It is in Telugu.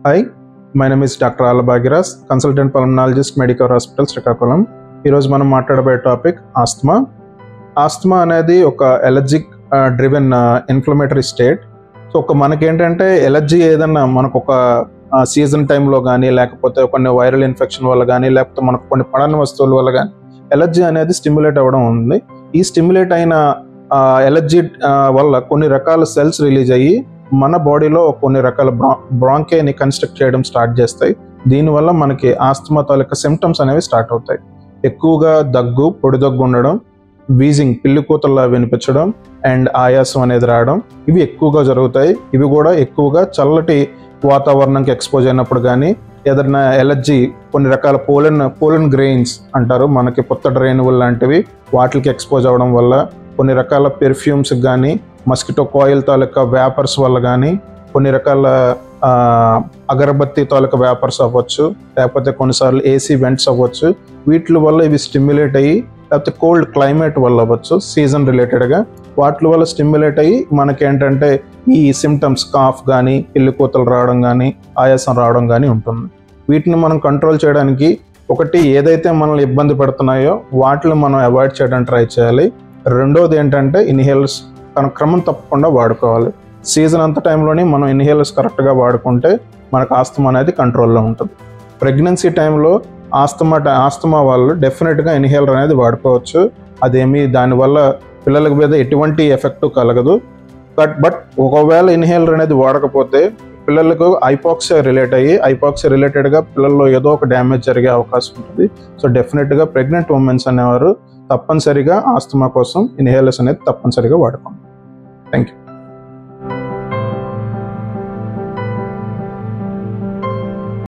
Hi, my name is Dr. Ala Bhagiras, Consultant Pulmonologist, Medicare Hospital, Srikakulam. ఈరోజు మనం మాట్లాడబోయే టాపిక్ ఆస్తమా. ఆస్తమా అనేది ఒక allergic driven inflammatory state. So మనకేంటంటే ఎలర్జీ ఏదన్నా మనకు ఒక సీజన్ టైంలో కానీ, లేకపోతే కొన్ని వైరల్ ఇన్ఫెక్షన్ వల్ల కానీ, లేకపోతే మనకు కొన్ని పడని వస్తువుల వల్ల కానీ ఎలర్జీ అనేది స్టిమ్యులేట్ అవ్వడం ఉంది. ఈ స్టిమ్యులేట్ అయిన ఎలర్జీ వల్ల కొన్ని రకాల సెల్స్ రిలీజ్ అయ్యి మన బాడీలో కొన్ని రకాల బ్రాంకేని కన్స్ట్రక్ట్ చేయడం స్టార్ట్ చేస్తాయి. దీనివల్ల మనకి ఆస్తమా తాలూకా సిమ్టమ్స్ అనేవి స్టార్ట్ అవుతాయి. ఎక్కువగా దగ్గు, పొడి దగ్గు ఉండడం, వీజింగ్, పిల్లి కూతల్లా వినిపించడం అండ్ ఆయాసం అనేది రావడం, ఇవి ఎక్కువగా జరుగుతాయి. ఇవి కూడా ఎక్కువగా చల్లటి వాతావరణంకి ఎక్స్పోజ్ అయినప్పుడు కానీ, ఏదైనా ఎలర్జీ కొన్ని రకాల పోలెన్ గ్రెయిన్స్ అంటారు, మనకి పొత్తడి రేణువులు లాంటివి, వాటికి ఎక్స్పోజ్ అవ్వడం వల్ల, కొన్ని రకాల పెర్ఫ్యూమ్స్ కానీ, మస్కిటో కాయిల్ తాలూకా వ్యాపర్స్ వల్ల కానీ, కొన్ని రకాల అగరబత్తి తాలూకా వ్యాపర్స్ అవ్వచ్చు, లేకపోతే కొన్నిసార్లు ఏసీ వెంట్స్ అవ్వచ్చు. వీటి వల్ల ఇవి స్టిమ్యులేట్ అయ్యి, లేకపోతే కోల్డ్ క్లైమేట్ వల్ల అవ్వచ్చు, సీజన్ రిలేటెడ్గా వాటి వల్ల స్టిమ్యులేట్ అయ్యి మనకేంటంటే ఈ సిమ్టమ్స్ కాఫ్ కానీ, పిల్లి కూతలు రావడం కానీ, ఆయాసం రావడం కానీ ఉంటుంది. వీటిని మనం కంట్రోల్ చేయడానికి ఒకటి ఏదైతే మనల్ని ఇబ్బంది పెడుతున్నాయో వాటిని మనం అవాయిడ్ చేయడానికి ట్రై చేయాలి. రెండోది ఏంటంటే ఇన్హేలర్స్ క్రమం తప్పకుండా వాడుకోవాలి. సీజన్ అంత టైంలోనే మనం ఇన్హేలర్స్ కరెక్ట్గా వాడుకుంటే మనకు ఆస్తమా అనేది కంట్రోల్లో ఉంటుంది. ప్రెగ్నెన్సీ టైంలో ఆస్తమా వాళ్ళు డెఫినెట్గా ఇన్హేలర్ అనేది వాడుకోవచ్చు. అదేమి దానివల్ల పిల్లల మీద ఎటువంటి ఎఫెక్ట్ కలగదు. బట్ ఒకవేళ ఇన్హేలర్ అనేది వాడకపోతే పిల్లలకు హైపాక్సియా రిలేటెడ్గా పిల్లల్లో ఏదో ఒక డ్యామేజ్ జరిగే అవకాశం ఉంటుంది. సో డెఫినెట్గా ప్రెగ్నెంట్ ఉమెన్స్ అనేవారు తప్పనిసరిగా ఆస్తమా కోసం ఇన్హేలర్స్ అనేది తప్పనిసరిగా వాడుకోండి. Thank you.